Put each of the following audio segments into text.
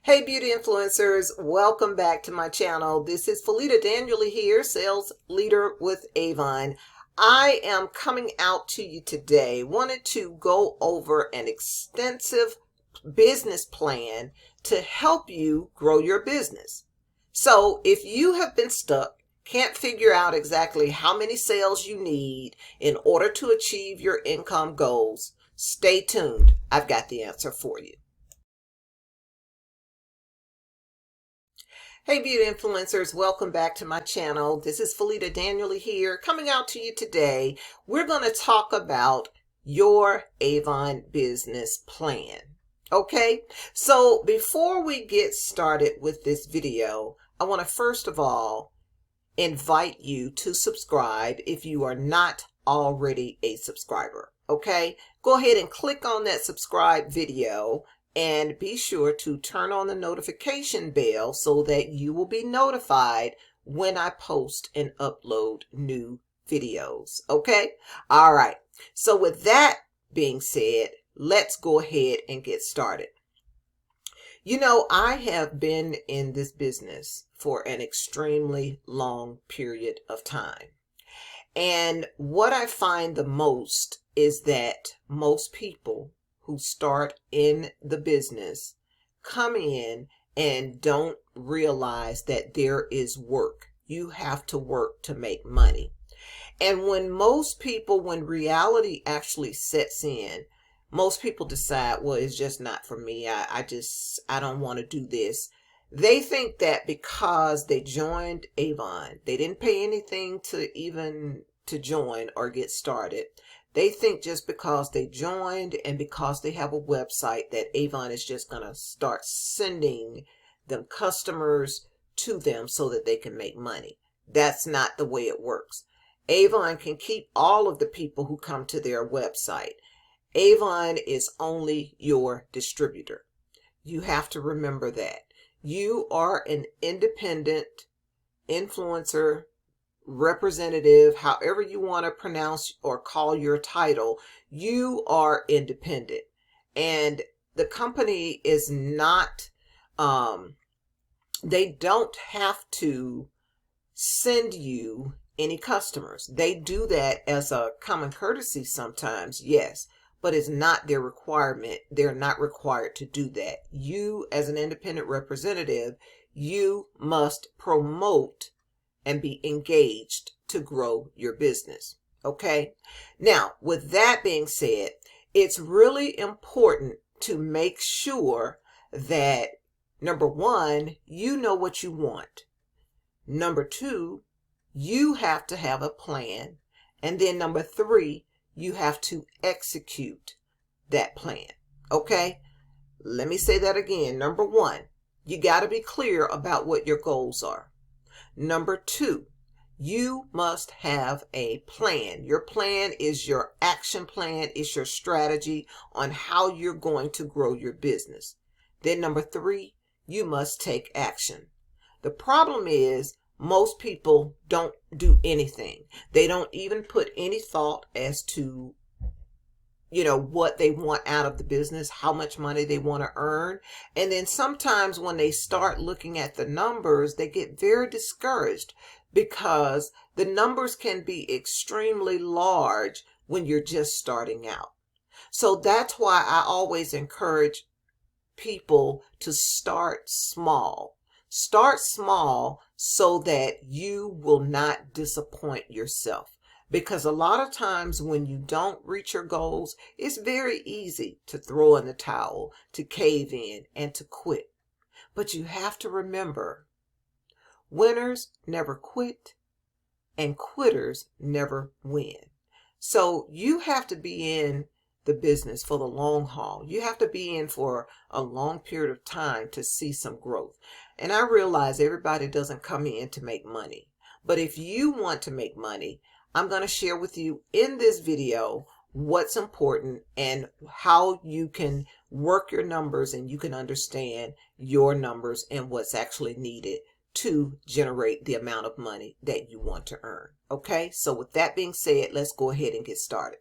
Hey beauty influencers, welcome back to my channel. This is Felita Danieli here, sales leader with Avon. I am coming out to you today. Wanted to go over an extensive business plan to help you grow your business. So if you have been stuck, can't figure out exactly how many sales you need in order to achieve your income goals, stay tuned. I've got the answer for you. Hey beauty influencers, welcome back to my channel. This is Felita Danieli here, coming out to you today. We're going to talk about your Avon business plan. Okay, so before we get started with this video, I want to first of all invite you to subscribe if you are not already a subscriber. Okay, go ahead and click on that subscribe video. And be sure to turn on the notification bell so that you will be notified when I post and upload new videos. Okay? All right. So with that being said, let's go ahead and get started. You know, I have been in this business for an extremely long period of time. And what I find the most is that most people who start in the business come in and don't realize that there is work. You have to work to make money. And when reality actually sets in, most people decide, well, it's just not for me. I don't want to do this. They think that because they joined Avon, they didn't pay anything to join or get started. They think just because they joined and because they have a website that Avon is just going to start sending them customers to them so that they can make money. That's not the way it works. Avon can keep all of the people who come to their website. Avon is only your distributor. You have to remember that. You are an independent influencer, representative, however you want to pronounce or call your title. You are independent, and the company is not they don't have to send you any customers. They do that as a common courtesy sometimes, yes, but it's not their requirement. They're not required to do that. You, as an independent representative, you must promote and be engaged to grow your business. Okay. Now, with that being said, it's really important to make sure that, number one, you know what you want. Number two, you have to have a plan. And then number three, you have to execute that plan. Okay. Let me say that again. Number one, you got to be clear about what your goals are. Number two, you must have a plan. Your plan is your action plan, is your strategy on how you're going to grow your business. Then number three, you must take action. The problem is most people don't do anything. They don't even put any thought as to what they want out of the business, how much money they want to earn. And then sometimes when they start looking at the numbers, they get very discouraged because the numbers can be extremely large when you're just starting out. So that's why I always encourage people to start small. Start small so that you will not disappoint yourself. Because a lot of times when you don't reach your goals, it's very easy to throw in the towel, to cave in, and to quit. But you have to remember, winners never quit, and quitters never win. So you have to be in the business for the long haul. You have to be in for a long period of time to see some growth. And I realize everybody doesn't come in to make money. But if you want to make money, I'm going to share with you in this video what's important and how you can work your numbers and you can understand your numbers and what's actually needed to generate the amount of money that you want to earn. Okay, so with that being said, let's go ahead and get started.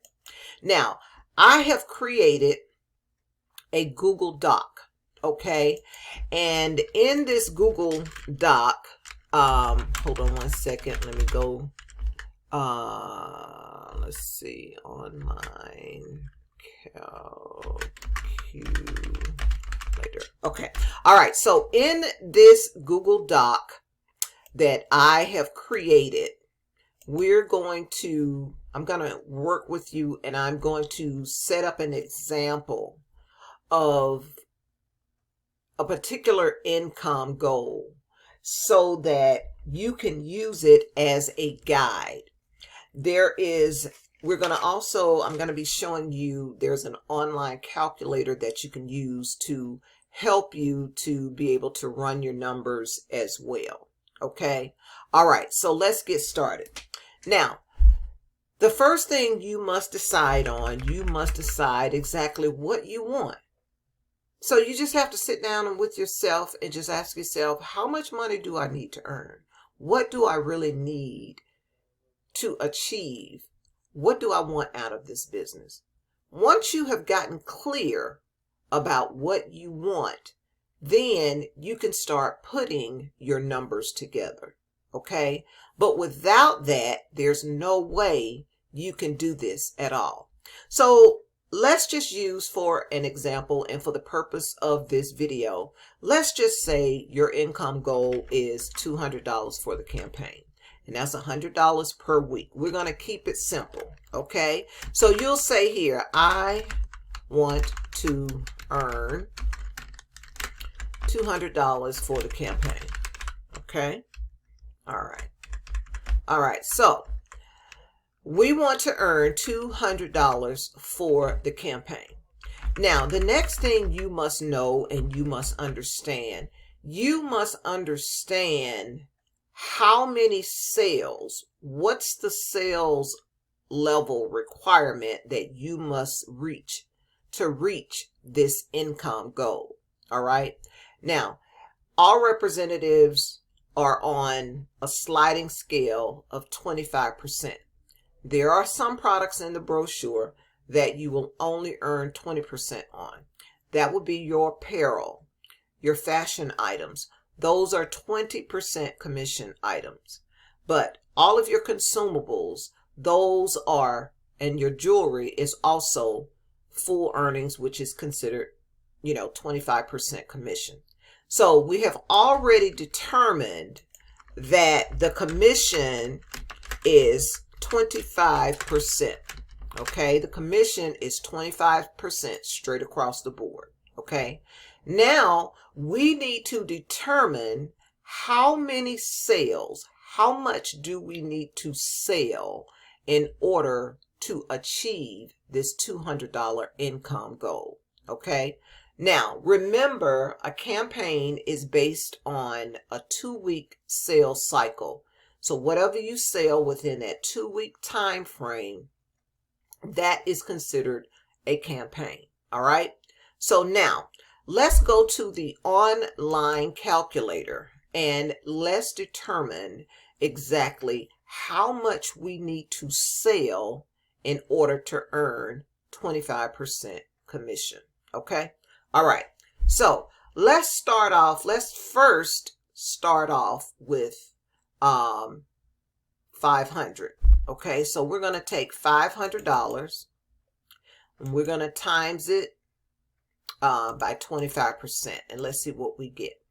Now, I have created a Google Doc. Okay. And in this Google Doc, hold on one second. Let me go, let's see, online calculator. Okay. All right. So in this Google Doc that I have created, I'm going to work with you, and I'm going to set up an example of a particular income goal so that you can use it as a guide. I'm going to be showing you, there's an online calculator that you can use to help you to be able to run your numbers as well. Okay. All right. So let's get started. Now, the first thing you must decide exactly what you want. So you just have to sit down and with yourself and just ask yourself, how much money do I need to earn? What do I really need to achieve? What do I want out of this business? Once you have gotten clear about what you want, then you can start putting your numbers together. Okay? But without that, there's no way you can do this at all. So let's just use, for an example and for the purpose of this video, let's just say your income goal is $200 for the campaign. And that's $100 per week. We're going to keep it simple. Okay? So you'll say here, I want to earn $200 for the campaign. Okay? All right. All right. So we want to earn $200 for the campaign. Now, the next thing you must know and you must understand how many sales, what's the sales level requirement that you must reach to reach this income goal. All right. Now, all representatives are on a sliding scale of 25%. There are some products in the brochure that you will only earn 20% on. That would be your apparel, your fashion items. Those are 20% commission items. But all of your consumables, those are, and your jewelry is also full earnings, which is considered, 25% commission. So we have already determined that the commission is 25%. Okay, the commission is 25% straight across the board. Okay, now we need to determine how many sales, how much do we need to sell in order to achieve this $200 income goal. Okay, now remember, a campaign is based on a 2-week sales cycle. So whatever you sell within that 2-week time frame, that is considered a campaign. All right. So now let's go to the online calculator and let's determine exactly how much we need to sell in order to earn 25% commission. Okay. All right. So let's first start off with 500. Okay, so we're going to take $500 and we're going to times it by 25%, and let's see what we get.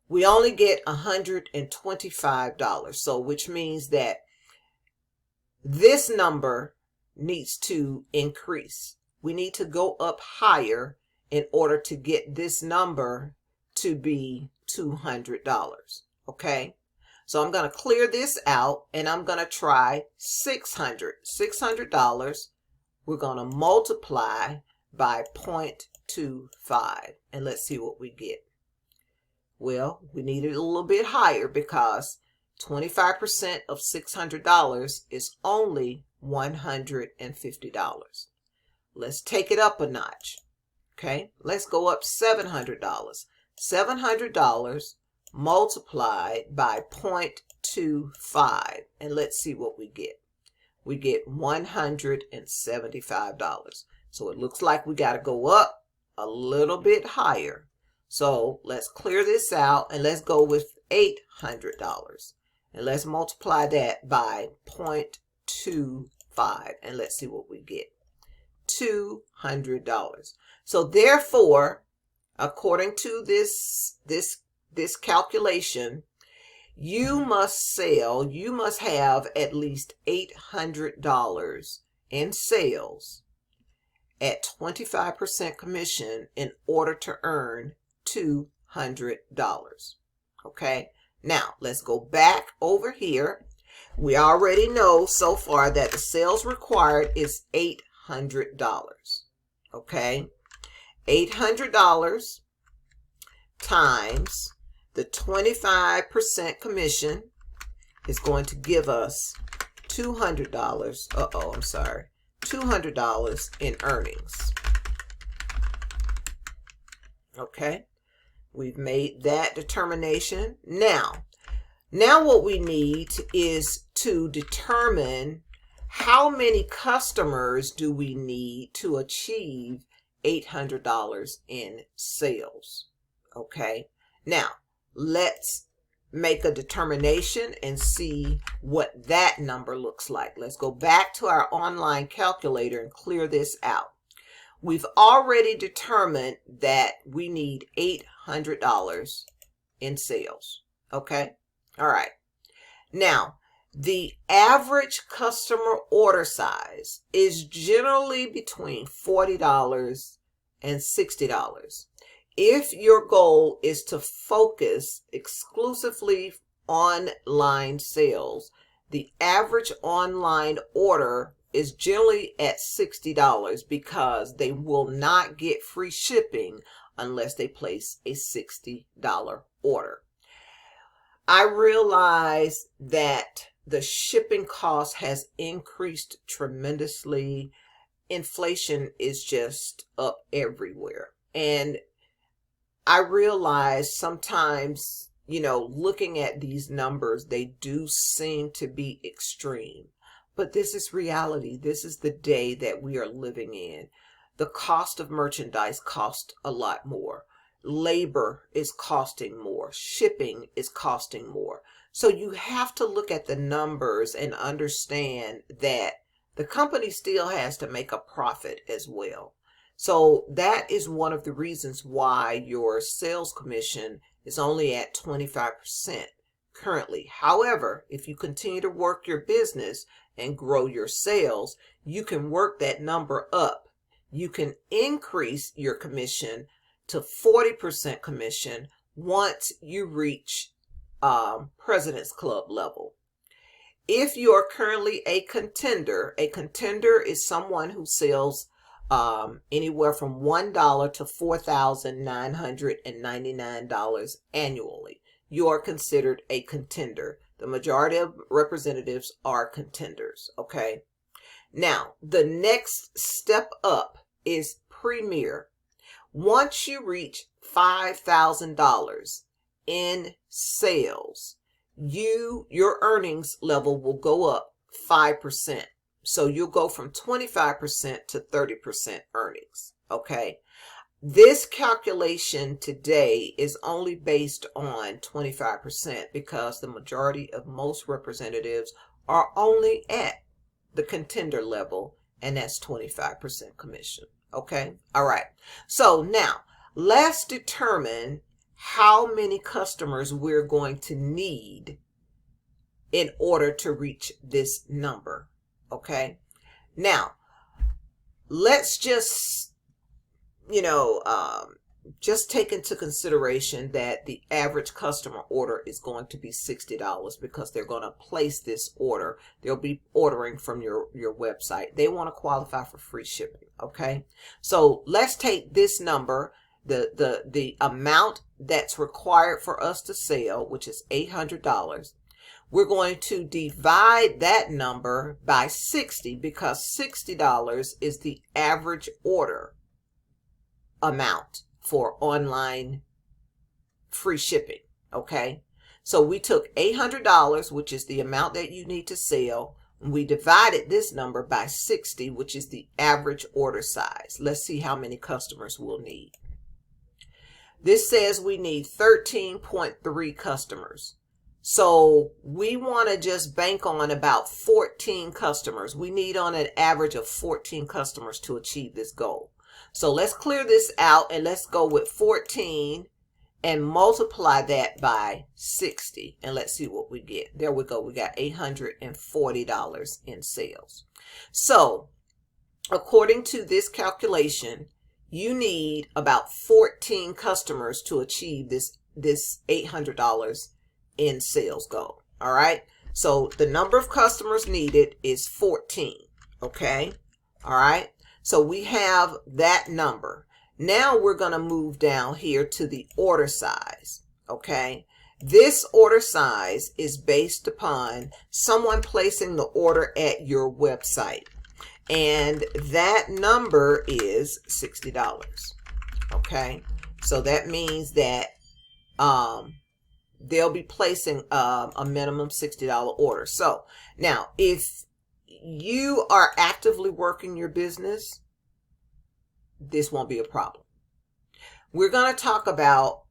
We only get $125, so which means that this number needs to increase. We need to go up higher in order to get this number to be $200. Okay. So I'm going to clear this out and I'm going to try $600. We're going to multiply by 0.25 and let's see what we get. Well, we need it a little bit higher because 25% of $600 is only $150. Let's take it up a notch. Okay, let's go up $700. $700 multiplied by 0.25 and let's see what we get. We get $175. So it looks like we got to go up a little bit higher. So let's clear this out and let's go with $800. And let's multiply that by 0.25 and let's see what we get. $200. So therefore, according to this calculation, you must have at least $800 in sales at 25% commission in order to earn $200. Okay, now let's go back over here. We already know so far that the sales required is $800. Okay, $800 times the 25% commission is going to give us $200. $200 in earnings. Okay, we've made that determination. Now what we need is to determine how many customers do we need to achieve $800 in sales. Okay, now let's make a determination and see what that number looks like. Let's go back to our online calculator and clear this out. We've already determined that we need $800 in sales. Okay, all right. Now, the average customer order size is generally between $40 and $60. If your goal is to focus exclusively on online sales, the average online order is generally at $60 because they will not get free shipping unless they place a $60 order. I realize that the shipping cost has increased tremendously. Inflation is just up everywhere. And I realize sometimes, looking at these numbers, they do seem to be extreme. But this is reality. This is the day that we are living in. The cost of merchandise costs a lot more. Labor is costing more. Shipping is costing more. So you have to look at the numbers and understand that the company still has to make a profit as well. So that is one of the reasons why your sales commission is only at 25% currently. However, if you continue to work your business and grow your sales, you can work that number up. You can increase your commission to 40% commission once you reach President's Club level. If you are currently a contender is someone who sells anywhere from $1 to $4,999 annually. You are considered a contender. The majority of representatives are contenders. Okay. Now, the next step up is Premier. Once you reach $5,000 in sales, your earnings level will go up 5%. So you'll go from 25% to 30% earnings. Okay. This calculation today is only based on 25% because the majority of most representatives are only at the contender level, and that's 25% commission. Okay. All right. So now let's determine how many customers we're going to need in order to reach this number. Okay. Now, let's just, just take into consideration that the average customer order is going to be $60 because they're going to place this order. They'll be ordering from your website. They want to qualify for free shipping. Okay. So let's take this number, the amount that's required for us to sell, which is $800. We're going to divide that number by 60 because $60 is the average order amount for online free shipping. Okay. So we took $800, which is the amount that you need to sell. And we divided this number by 60, which is the average order size. Let's see how many customers we'll need. This says we need 13.3 customers. So we want to just bank on about 14 customers. We need on an average of 14 customers to achieve this goal. So let's clear this out and let's go with 14 and multiply that by 60. And let's see what we get. There we go. We got $840 in sales. So according to this calculation, you need about 14 customers to achieve this $800 in sales goal. All right. So the number of customers needed is 14. Okay. All right. So we have that number. Now we're going to move down here to the order size. Okay. This order size is based upon someone placing the order at your website. And that number is $60. Okay. So that means that they'll be placing a minimum $60 order. So now if you are actively working your business, this won't be a problem. We're going to talk about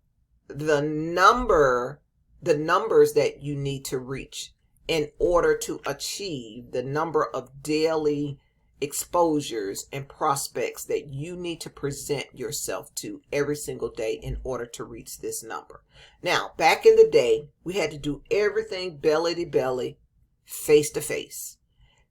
the numbers that you need to reach in order to achieve the number of daily exposures and prospects that you need to present yourself to every single day in order to reach this number. Now, back in the day, we had to do everything belly to belly, face to face.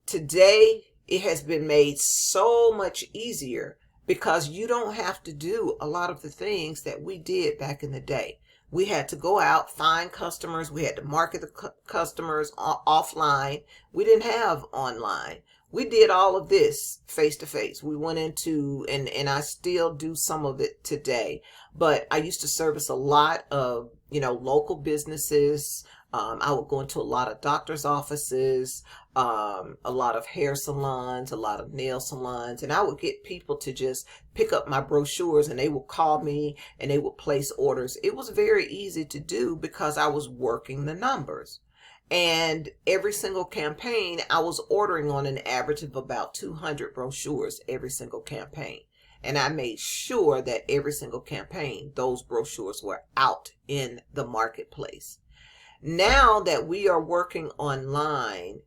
Today, it has been made so much easier because you don't have to do a lot of the things that we did back in the day. We had to go out, find customers. We had to market the customers offline. We didn't have online. We did all of this face to face. We went into, and I still do some of it today, but I used to service a lot of, local businesses. I would go into a lot of doctor's offices, a lot of hair salons, a lot of nail salons, and I would get people to just pick up my brochures and they would call me and they would place orders. It was very easy to do because I was working the numbers. And every single campaign, I was ordering on an average of about 200 brochures every single campaign. And I made sure that every single campaign, those brochures were out in the marketplace. Now that we are working online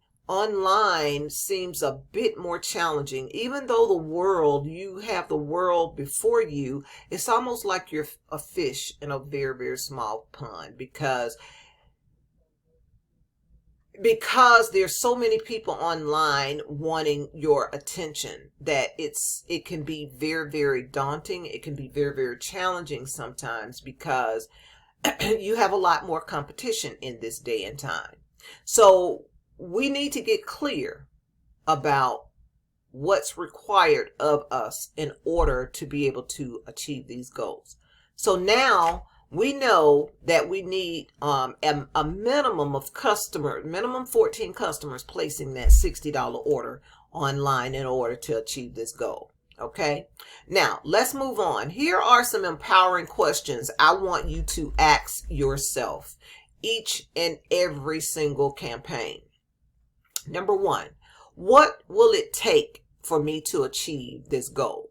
seems a bit more challenging. Even though you have the world before you, it's almost like you're a fish in a very, very small pond because there's so many people online wanting your attention that it can be very, very daunting. It can be very, very challenging sometimes because you have a lot more competition in this day and time. So we need to get clear about what's required of us in order to be able to achieve these goals. So now we know that we need a minimum of minimum 14 customers placing that $60 order online in order to achieve this goal. Okay. Now let's move on. Here are some empowering questions I want you to ask yourself each and every single campaign. Number one, what will it take for me to achieve this goal?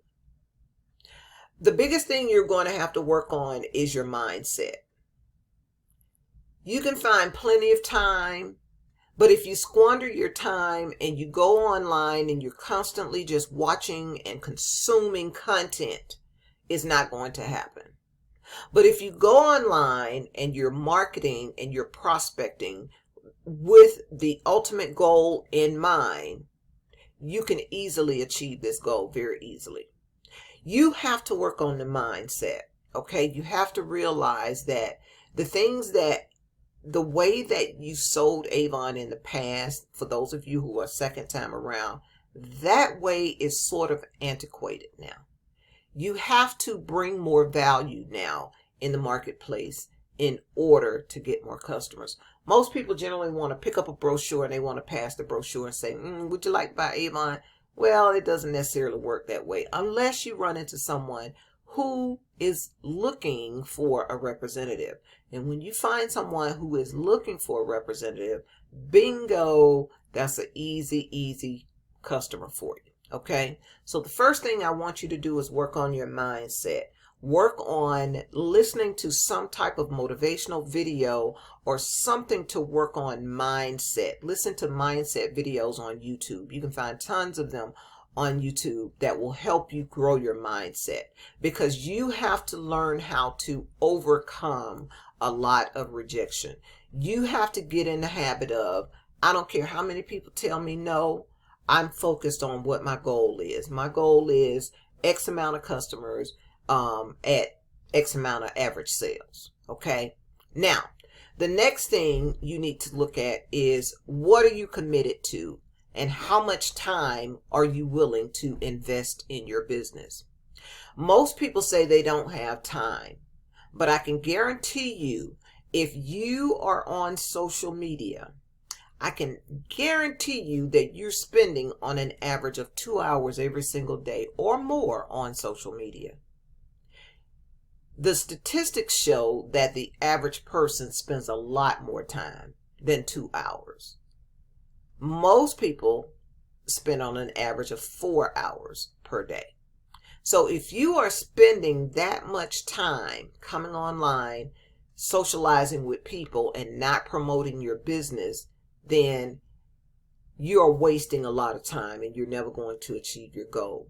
The biggest thing you're going to have to work on is your mindset. You can find plenty of time, but if you squander your time and you go online and you're constantly just watching and consuming content, it's not going to happen. But if you go online and you're marketing and you're prospecting with the ultimate goal in mind, you can easily achieve this goal very easily. You have to work on the mindset, okay? You have to realize that the way that you sold Avon in the past, for those of you who are second time around, that way is sort of antiquated now. You have to bring more value now in the marketplace in order to get more customers. Most people generally want to pick up a brochure and they want to pass the brochure and say, would you like to buy Avon? Well, it doesn't necessarily work that way unless you run into someone who is looking for a representative. And when you find someone who is looking for a representative, bingo, that's an easy customer for you. Okay. So the first thing I want you to do is work on your mindset. Work on listening to some type of motivational video or something to work on mindset. Listen to mindset videos on YouTube. You can find tons of them on YouTube that will help you grow your mindset, because you have to learn how to overcome a lot of rejection. You have to get in the habit of, I don't care how many people tell me no, I'm focused on what my goal is. My goal is X amount of customers at X amount of average sales. Okay. Now, the next thing you need to look at is, what are you committed to and how much time are you willing to invest in your business? Most people say they don't have time, but I can guarantee you, if you are on social media, I can guarantee you that you're spending on an average of 2 hours every single day or more on social media. The statistics show that the average person spends a lot more time than 2 hours. Most people spend on an average of 4 hours per day. So if you are spending that much time coming online, socializing with people, and not promoting your business, then you are wasting a lot of time and you're never going to achieve your goal.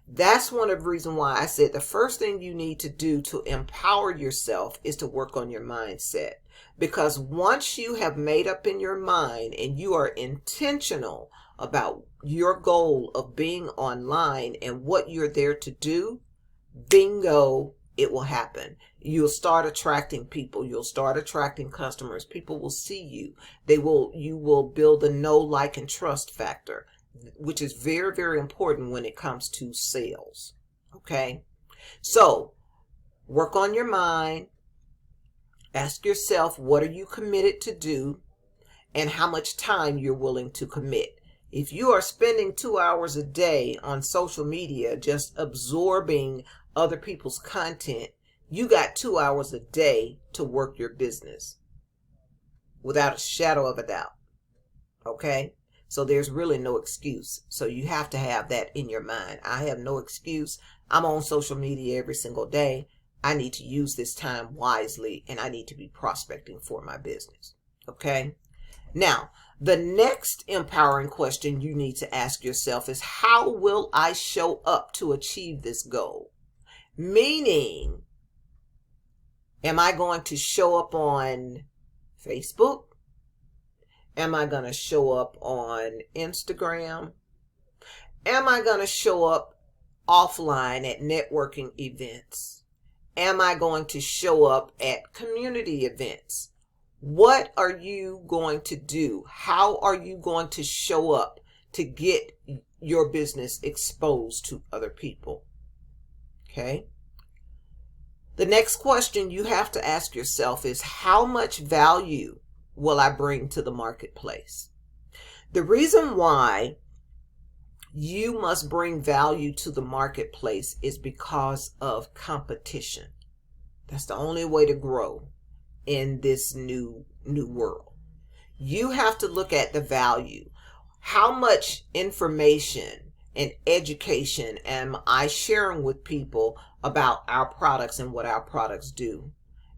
That's one of the reasons why I said the first thing you need to do to empower yourself is to work on your mindset. Because once you have made up in your mind and you are intentional about your goal of being online and what you're there to do, bingo, it will happen. You'll start attracting people. You'll start attracting customers. People will see you. You will build a know, like, and trust factor, which is very, very important when it comes to sales. Okay. So work on your mind. Ask yourself, what are you committed to do and how much time you're willing to commit. If you are spending 2 hours a day on social media just absorbing other people's content, you got 2 hours a day to work your business without a shadow of a doubt. Okay? So there's really no excuse. So you have to have that in your mind. I have no excuse. I'm on social media every single day. I need to use this time wisely, and I need to be prospecting for my business. Okay? Now, the next empowering question you need to ask yourself is, how will I show up to achieve this goal? Meaning, am I going to show up on Facebook? Am I going to show up on Instagram? Am I going to show up offline at networking events? Am I going to show up at community events? What are you going to do? How are you going to show up to get your business exposed to other people? Okay. The next question you have to ask yourself is, how much value will I bring to the marketplace? The reason why you must bring value to the marketplace is because of competition. That's the only way to grow in this new world. You have to look at the value. How much information and education am I sharing with people about our products and what our products do?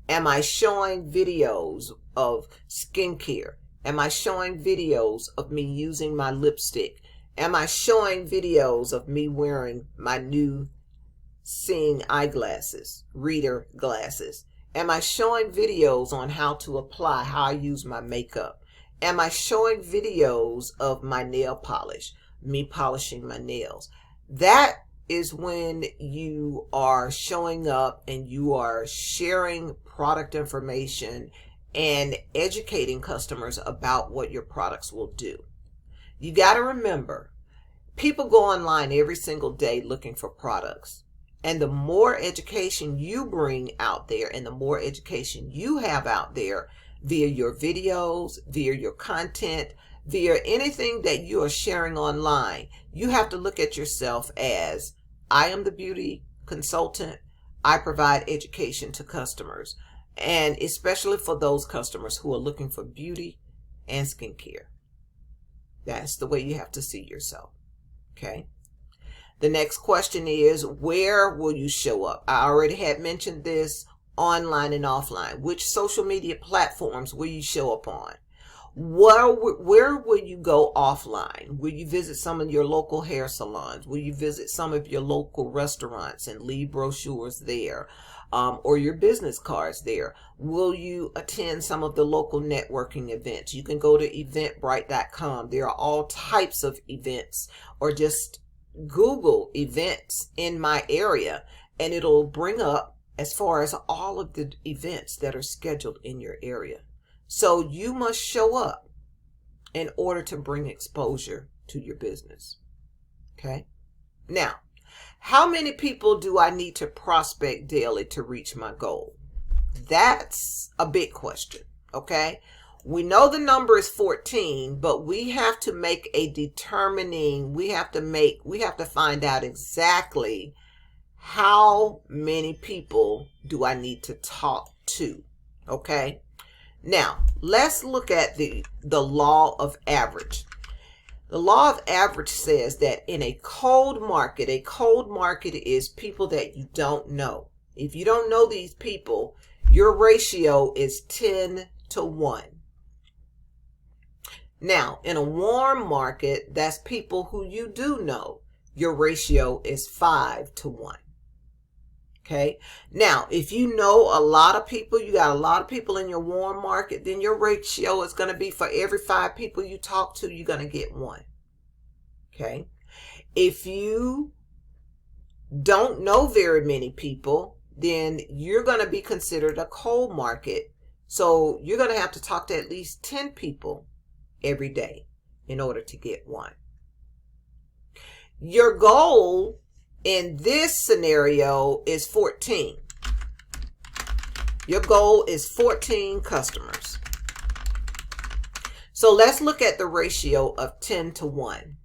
Am I showing videos of skincare? Am I showing videos of me using my lipstick? Am I showing videos of me wearing my new seeing eyeglasses, reader glasses? Am I showing videos on how to apply, how I use my makeup? Am I showing videos of my nail polish, me polishing my nails? That is when you are showing up and you are sharing product information and educating customers about what your products will do. You got to remember, people go online every single day looking for products. And the more education you bring out there and the more education you have out there via your videos, via your content, via anything that you are sharing online, you have to look at yourself as, I am the beauty consultant. I provide education to customers, and especially for those customers who are looking for beauty and skincare. That's the way you have to see yourself. Okay. The next question is, where will you show up? I already had mentioned this, online and offline. Which social media platforms will you show up on? Where will you go offline? Will you visit some of your local hair salons? Will you visit some of your local restaurants and leave brochures there, or your business cards there? Will you attend some of the local networking events? You can go to eventbrite.com. There are all types of events, or just Google events in my area, and it'll bring up as far as all of the events that are scheduled in your area. So you must show up in order to bring exposure to your business. Okay. Now, how many people do I need to prospect daily to reach my goal? That's a big question. Okay. We know the number is 14, but we have to make a determining, we have to find out exactly how many people do I need to talk to. Okay. Now, let's look at the law of average. The law of average says that in a cold market is people that you don't know. If you don't know these people, your ratio is 10 to 1. Now, in a warm market, that's people who you do know. Your ratio is 5 to 1. Okay. Now, if you know a lot of people, you got a lot of people in your warm market, then your ratio is going to be, for every 5 people you talk to, you're going to get 1. Okay. If you don't know very many people, then you're going to be considered a cold market. So you're going to have to talk to at least 10 people every day in order to get 1. Your goal in this scenario is 14. Your goal is 14 customers. So let's look at the ratio of 10 to 1.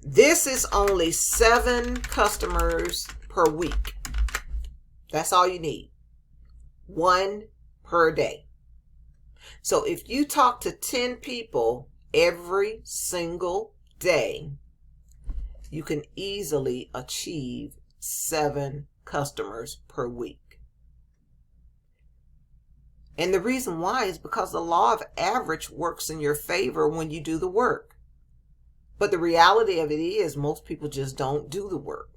This is only 7 customers per week. That's all you need. 1 per day. So if you talk to 10 people every single day, you can easily achieve 7 customers per week. And the reason why is because the law of average works in your favor when you do the work. But the reality of it is most people just don't do the work.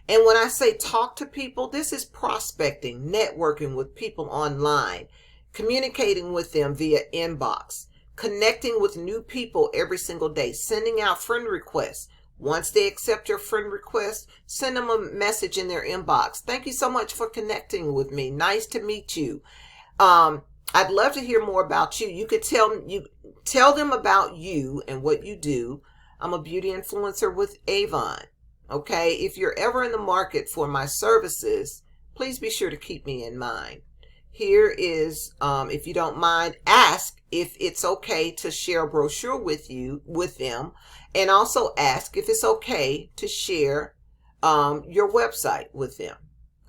And when I say talk to people, this is prospecting, networking with people online, communicating with them via inbox, connecting with new people every single day, sending out friend requests. Once they accept your friend request, send them a message in their inbox. Thank you so much for connecting with me. Nice to meet you. I'd love to hear more about you. You could tell them about you and what you do. I'm a beauty influencer with Avon. Okay. If you're ever in the market for my services, please be sure to keep me in mind. Here is, if you don't mind, ask if it's okay to share a brochure with them, and also ask if it's okay to share your website with them.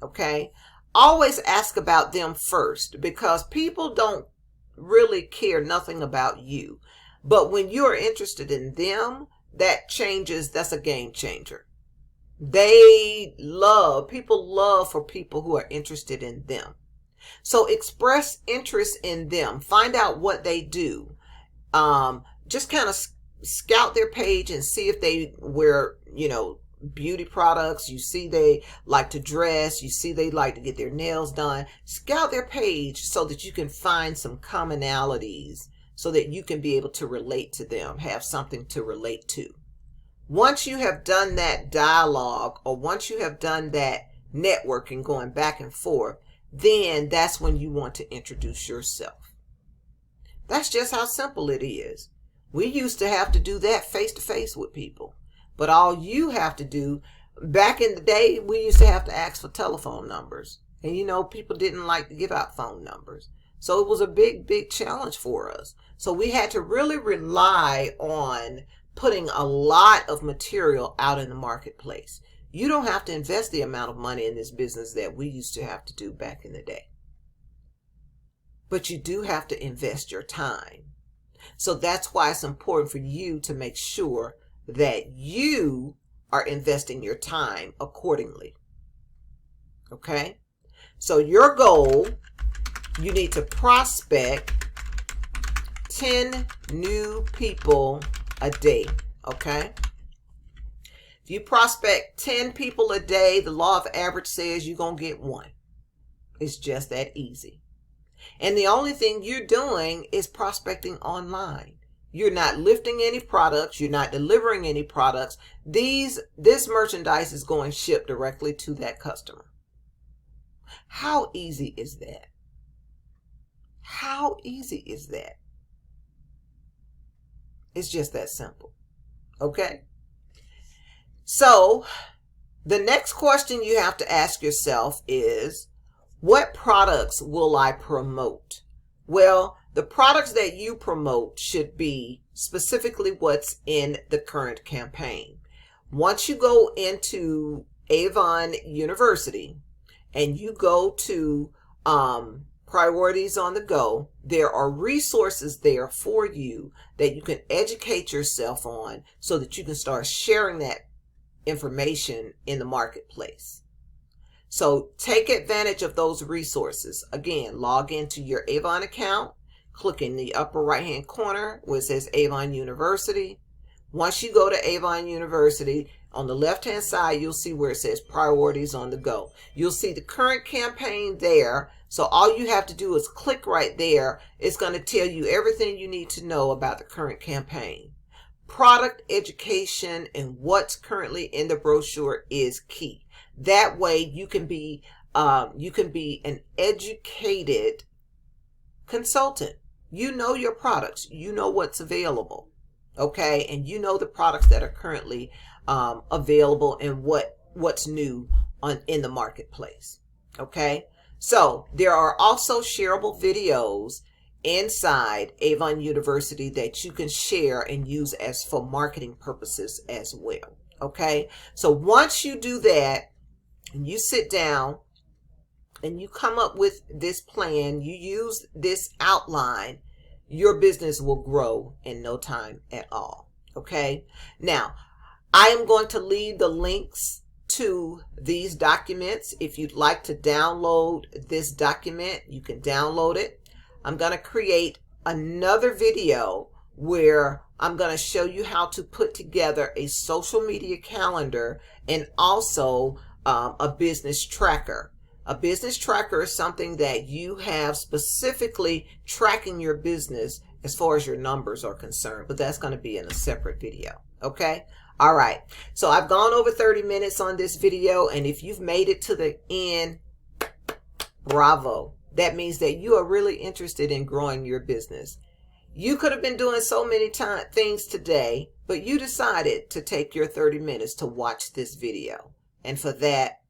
Okay. Always ask about them first, because people don't really care nothing about you. But when you're interested in them, that's a game changer. People love for people who are interested in them. So express interest in them. Find out what they do. Just kind of scout their page and see if they wear, beauty products. You see they like to dress. You see they like to get their nails done. Scout their page so that you can find some commonalities so that you can be able to relate to them, have something to relate to. Once you have done that dialogue, or once you have done that networking, going back and forth, then that's when you want to introduce yourself. That's just how simple it is. We used to have to do that face to face with people. But all you have to do, back in the day, we used to have to ask for telephone numbers. And people didn't like to give out phone numbers. So it was a big, big challenge for us. So we had to really rely on putting a lot of material out in the marketplace. You don't have to invest the amount of money in this business that we used to have to do back in the day. But you do have to invest your time. So that's why it's important for you to make sure that you are investing your time accordingly. Okay? So your goal, you need to prospect 10 new people a day. Okay? If you prospect 10 people a day, the law of average says you're going to get one. It's just that easy. And the only thing you're doing is prospecting online. You're not lifting any products. You're not delivering any products. This merchandise is going shipped directly to that customer. How easy is that? How easy is that? It's just that simple. Okay? So, the next question you have to ask yourself is, what products will I promote? Well, the products that you promote should be specifically what's in the current campaign. Once you go into Avon University and you go to Priorities on the Go, there are resources there for you that you can educate yourself on so that you can start sharing that information in the marketplace. So take advantage of those resources. Again, log into your Avon account, click in the upper right hand corner where it says Avon University. Once you go to Avon University, on the left hand side you'll see where it says Priorities on the Go. You'll see the current campaign there. So all you have to do is click right there. It's going to tell you everything you need to know about the current campaign. Product education and what's currently in the brochure is key. That way you can be an educated consultant. You know your products. You know what's available. Okay? And you know the products that are currently available and what's new in the marketplace. Okay? So there are also shareable videos inside Avon University that you can share and use as for marketing purposes as well. Okay? So once you do that, and you sit down and you come up with this plan, you use this outline, your business will grow in no time at all. Okay? Now, I am going to leave the links to these documents. If you'd like to download this document, you can download it. I'm going to create another video where I'm going to show you how to put together a social media calendar and also a business tracker. A business tracker is something that you have specifically tracking your business as far as your numbers are concerned, but that's going to be in a separate video. Okay? All right. So I've gone over 30 minutes on this video, and if you've made it to the end, bravo. That means that you are really interested in growing your business. You could have been doing so many things today, but you decided to take your 30 minutes to watch this video. And for that,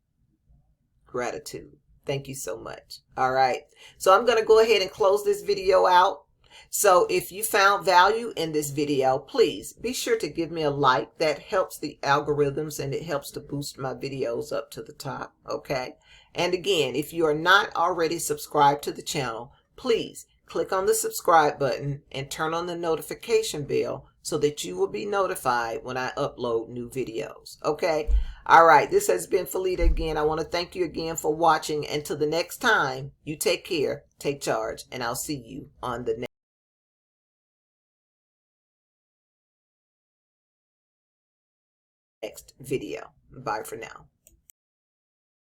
gratitude. Thank you so much. All right. So I'm going to go ahead and close this video out. So if you found value in this video, please be sure to give me a like. That helps the algorithms and it helps to boost my videos up to the top. Okay. And again, if you are not already subscribed to the channel, please click on the subscribe button and turn on the notification bell so that you will be notified when I upload new videos. Okay. All right. This has been Felita again. I want to thank you again for watching. Until the next time, you take care, take charge, and I'll see you on the next video. Bye for now.